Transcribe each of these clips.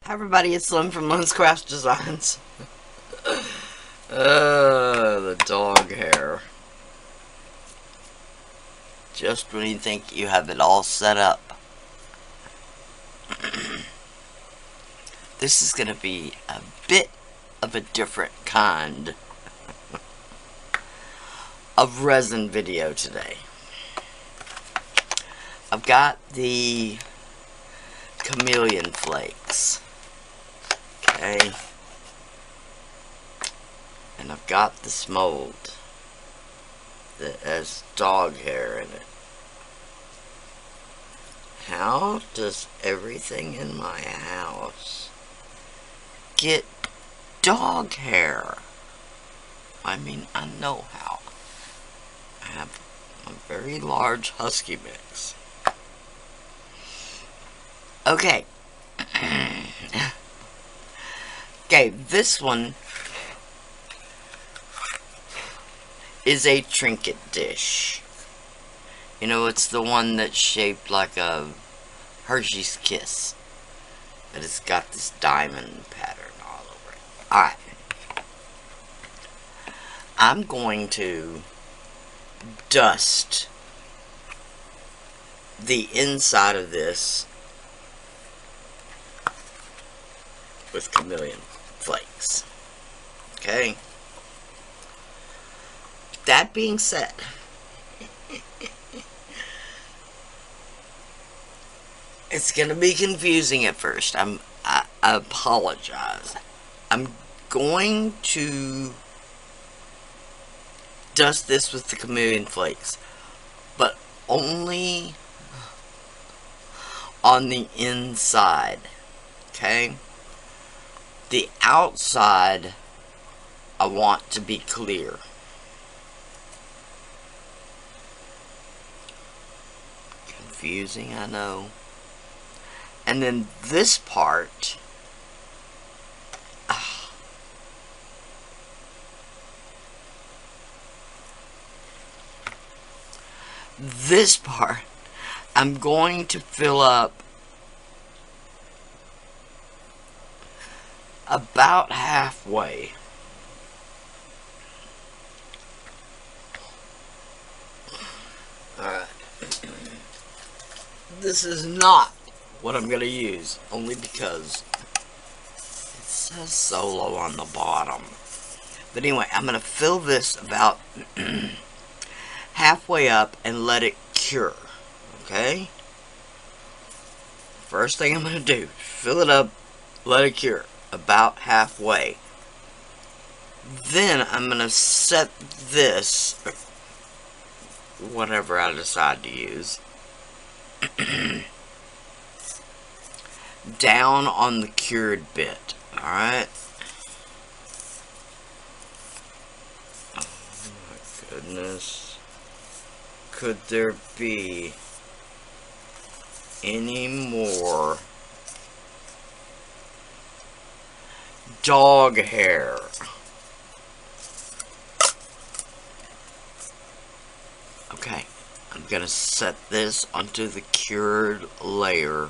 Hi everybody, it's Slim from Lynn's Craft Designs. The dog hair. Just when you think you have it all set up. This is going to be a bit of a different kind of resin video today. I've got the Chameleon Flakes. Okay. And I've got this mold that has dog hair in it. How does everything in my house get dog hair? I mean, I know how. I have a very large husky mix. Okay. Okay, this one is a trinket dish. You know, it's the one that's shaped like a Hershey's Kiss. But it's got this diamond pattern all over it. Alright. I'm going to dust the inside of this with Chameleon Flakes. Okay? That being said, it's going to be confusing at first. I apologize. I'm going to dust this with the Chameleon Flakes, but only on the inside. Okay? The outside, I want to be clear. Confusing, I know. And then this part, this part, I'm going to fill up about halfway. Alright. This is not what I'm going to use, only because it says solo on the bottom. But anyway, I'm going to fill this about halfway up and let it cure. Okay? First thing I'm going to do, fill it up, let it cure about halfway. Then I'm going to set this, whatever I decide to use, down on the cured bit. Alright? Oh my goodness. Could there be any more dog hair? Okay, I'm gonna set this onto the cured layer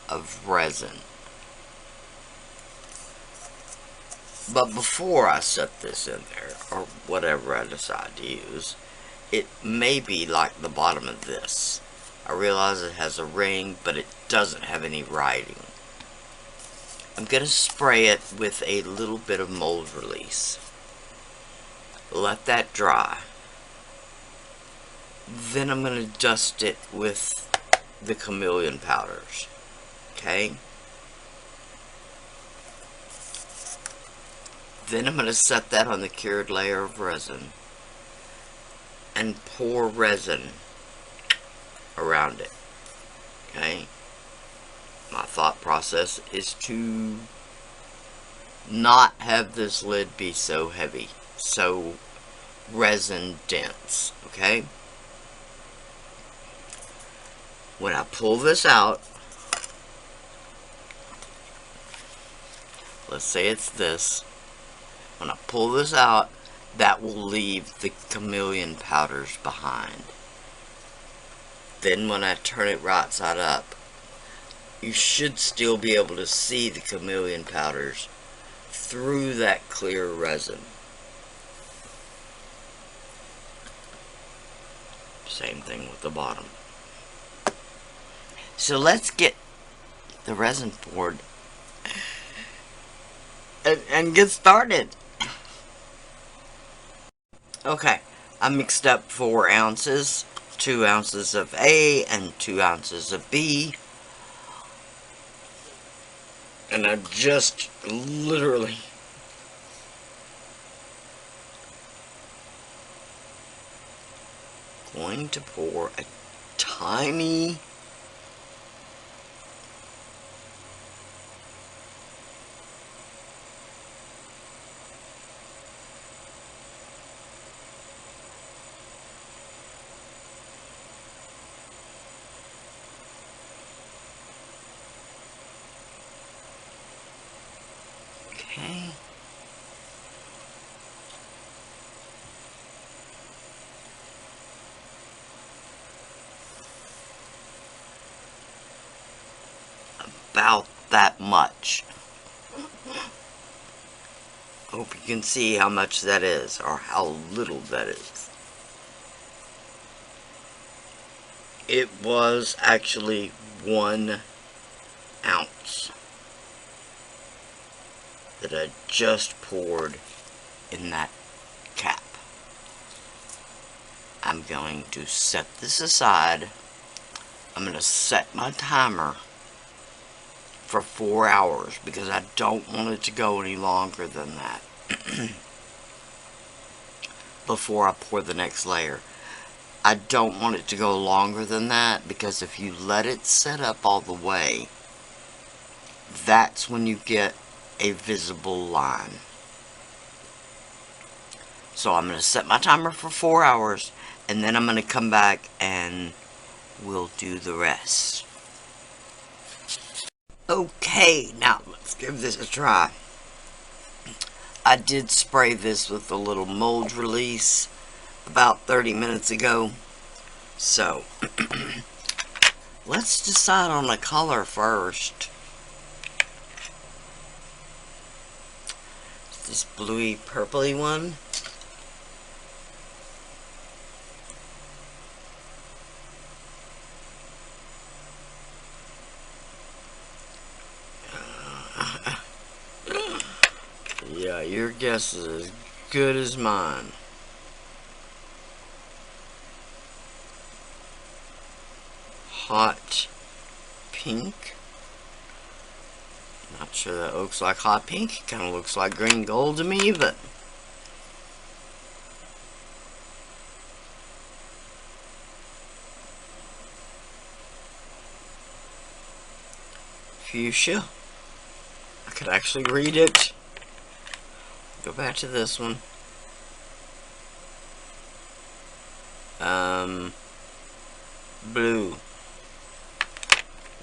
of resin. But before I set this in there, or whatever I decide to use, it may be like the bottom of this. I realize it has a ring, but it doesn't have any writing. I'm going to spray it with a little bit of mold release. Let that dry. Then I'm going to dust it with the Chameleon powders. Okay? Then I'm going to set that on the cured layer of resin and pour resin around it. Okay? My thought process is to not have this lid be so heavy, so resin dense. Okay? When I pull this out, let's say it's this. When I pull this out, that will leave the Chameleon powders behind. Then when I turn it right side up, you should still be able to see the chameleon powders through that clear resin. Same thing with the bottom. So let's get the resin poured and get started. Okay, I mixed up 4 ounces, 2 ounces of A and 2 ounces of B. And I'm just literally going to pour a tiny okay. About that much. Hope you can see how much that is, or how little that is. It was actually 1 ounce that I just poured in that cap. I'm going to set this aside. I'm going to set my timer for 4 hours because I don't want it to go any longer than that before I pour the next layer. I don't want it to go longer than that because if you let it set up all the way, that's when you get a visible line. So I'm going to set my timer for 4 hours and then I'm going to come back and we'll do the rest. Okay, now let's give this a try. I did spray this with a little mold release about 30 minutes ago. So, let's decide on a color first. This bluey purpley one. Yeah, your guess is as good as mine. Hot pink. Not sure that looks like hot pink. It kind of looks like green gold to me, but fuchsia. I could actually read it. Go back to this one. Blue.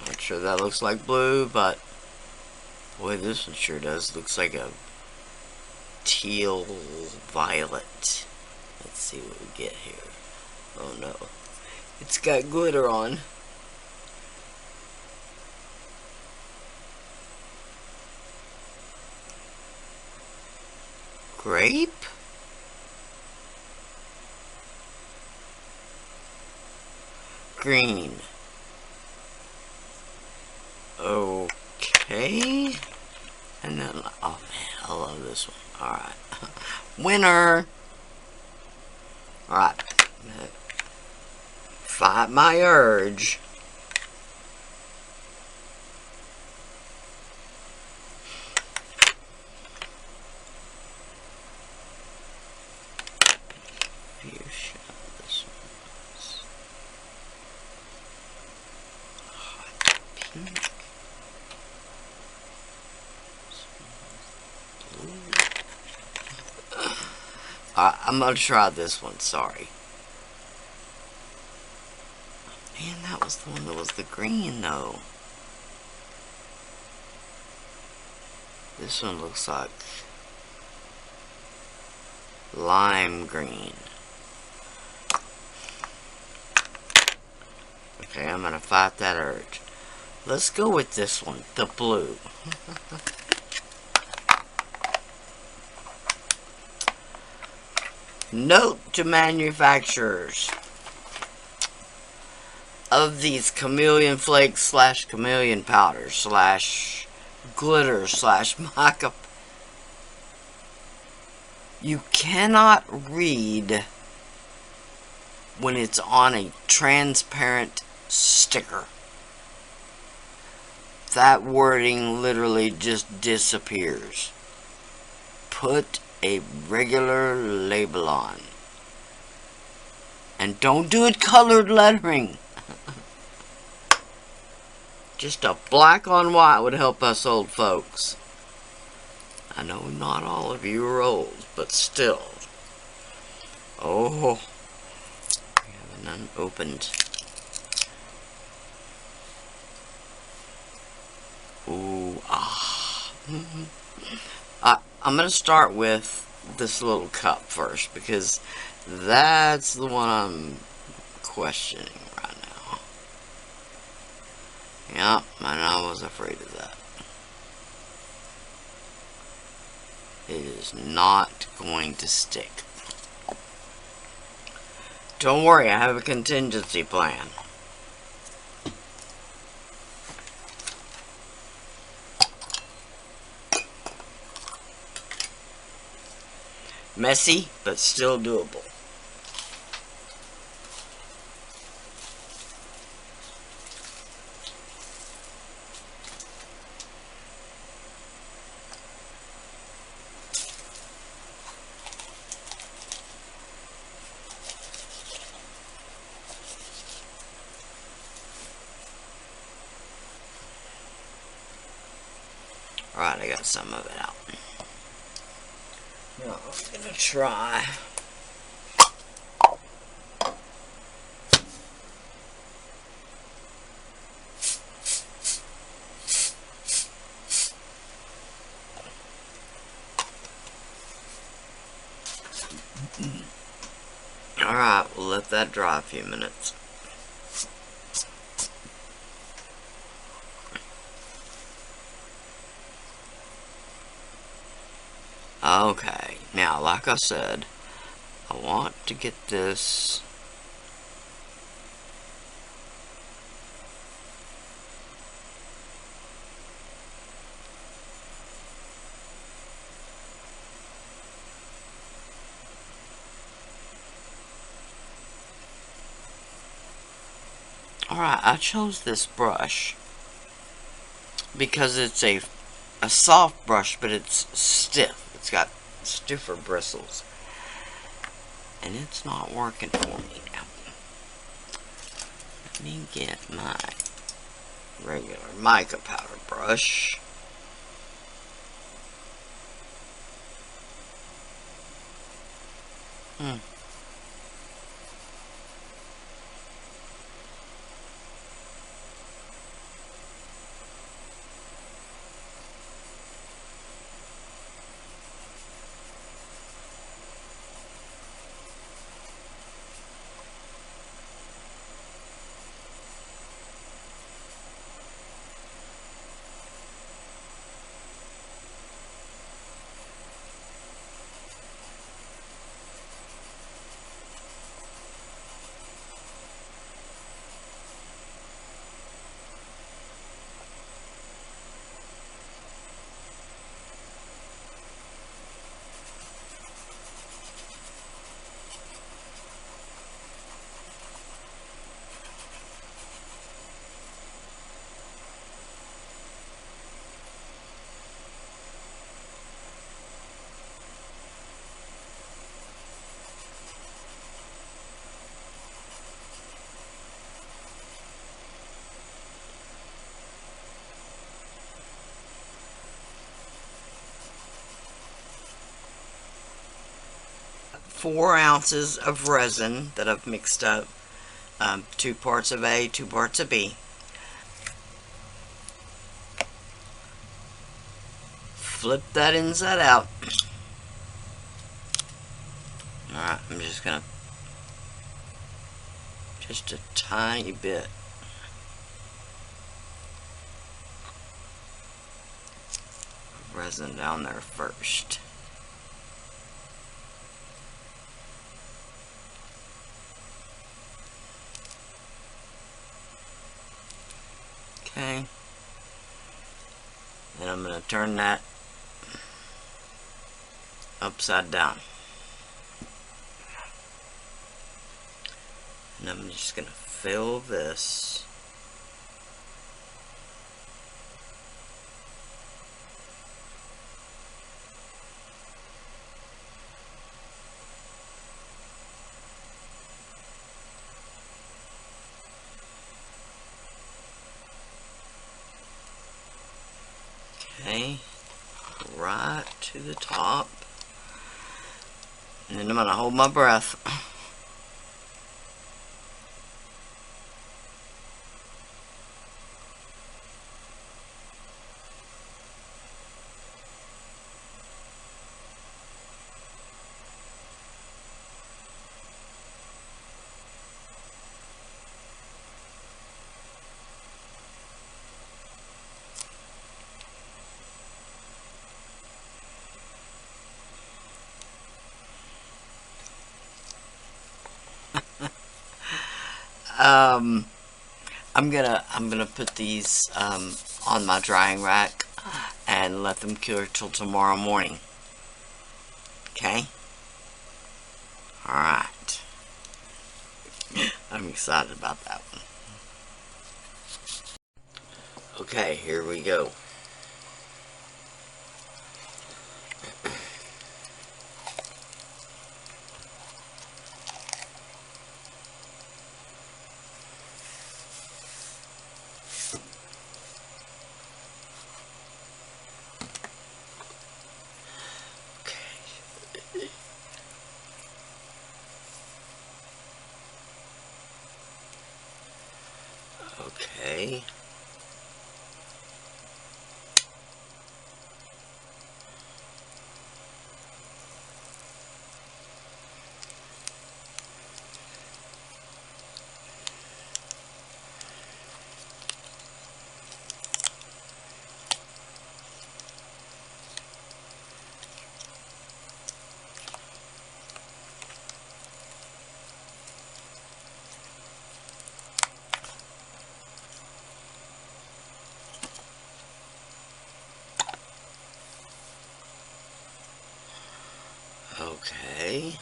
Not sure that looks like blue, but boy, this one sure does. Looks like a teal violet. Let's see what we get here. Oh no. It's got glitter on. Grape? Green. Okay. And then, oh man, I love this one. Alright. Winner! Alright. Fight my urge. Fuchsia. This one's hot pink. I'm gonna try this one, sorry. Man, that was the one that was the green, though. This one looks like lime green. Okay, I'm gonna fight that urge. Let's go with this one, the blue. Note to manufacturers of these Chameleon Flakes slash Chameleon powder slash glitter slash mica. You cannot read when it's on a transparent sticker. That wording literally just disappears. Put a regular label on. And don't do it colored lettering. Just a black on white would help us old folks. I know not all of you are old, but still. Oh, we have an unopened. Ooh, ah. I'm going to start with this little cup first, because that's the one I'm questioning right now. Yep, and I was afraid of that. It is not going to stick. Don't worry, I have a contingency plan. Messy, but still doable. Alright, I got some of it out. Now, I'm gonna try. Alright, we'll let that dry a few minutes. Okay, now like I said, I want to get this Alright, I chose this brush because it's a soft brush, but it's stiff. It's got stiffer bristles. And it's not working for me now. Let me get my regular mica powder brush. Four ounces of resin that I've mixed up. 2 parts of A, 2 parts of B. Flip that inside out. Alright, I'm just gonna, just a tiny bit. resin down there first. Okay. And I'm going to turn that upside down. And I'm just going to fill this. Okay, right to the top. And then I'm going to hold my breath. I'm gonna put these on my drying rack and let them cure till tomorrow morning. Okay? Alright. I'm excited about that one. Okay, here we go. Okay. Okay.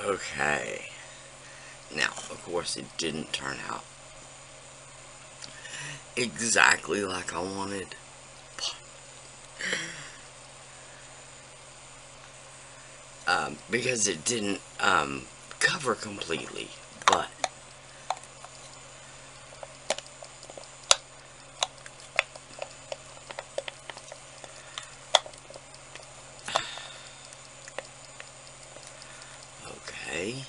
Okay. Now, of course, it didn't turn out exactly like I wanted. Because it didn't cover completely, but okay.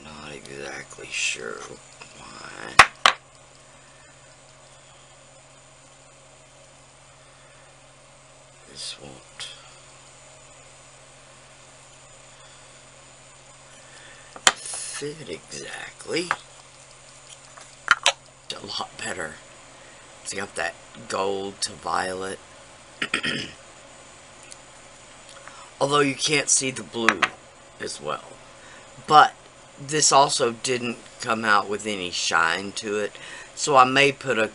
Not exactly sure why. This won't fit exactly. It's a lot better. It's got that gold to violet. Although you can't see the blue as well. But this also didn't come out with any shine to it. So I may put a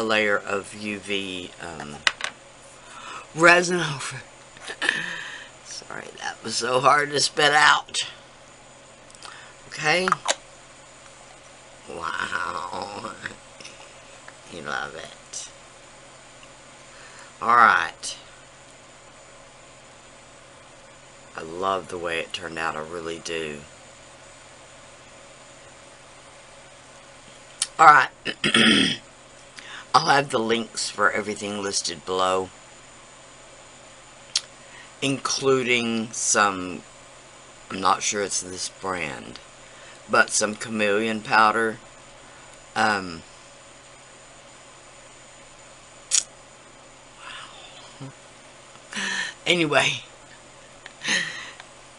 layer of UV resin over. Sorry, that was so hard to spit out. Okay. Wow. You love it. Alright. I love the way it turned out. I really do. Alright. I'll have the links for everything listed below, including some, I'm not sure it's this brand, but some Chameleon powder. Wow. Anyway,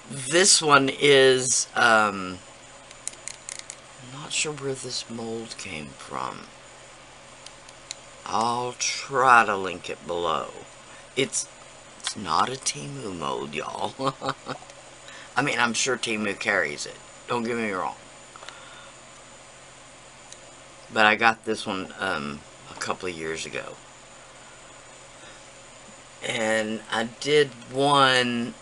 this one is, I'm not sure where this mold came from. I'll try to link it below. It's not a Temu mold, y'all. I mean, I'm sure Temu carries it. Don't get me wrong. But I got this one a couple of years ago. And I did one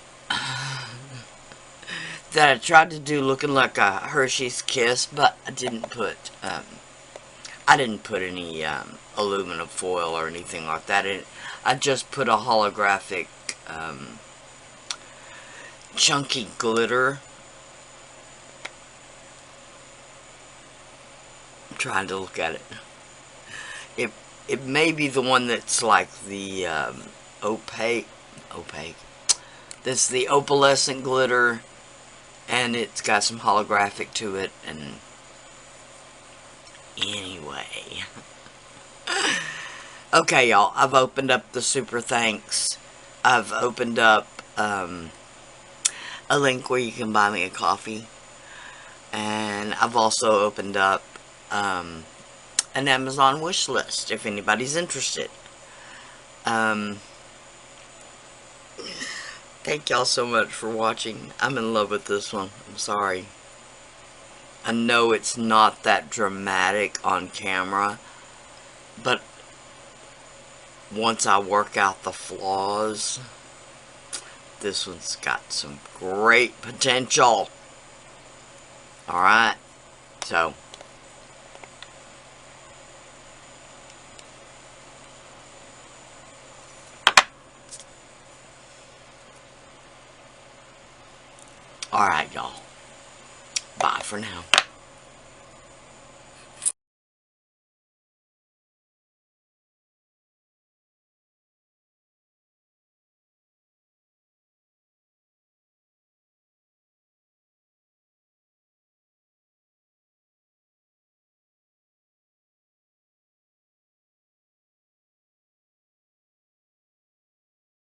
that I tried to do looking like a Hershey's Kiss, but I didn't put any aluminum foil or anything like that in it. I just put a holographic chunky glitter. I'm trying to look at it. It may be the one that's like the opaque. That's the opalescent glitter, and it's got some holographic to it. And anyway, okay, y'all. I've opened up the super thanks. I've opened up a link where you can buy me a coffee, and I've also opened up an Amazon wish list if anybody's interested. Thank y'all so much for watching. I'm in love with this one. I'm sorry. I know it's not that dramatic on camera, but once I work out the flaws, this one's got some great potential. Alright, so alright, y'all. Bye for now.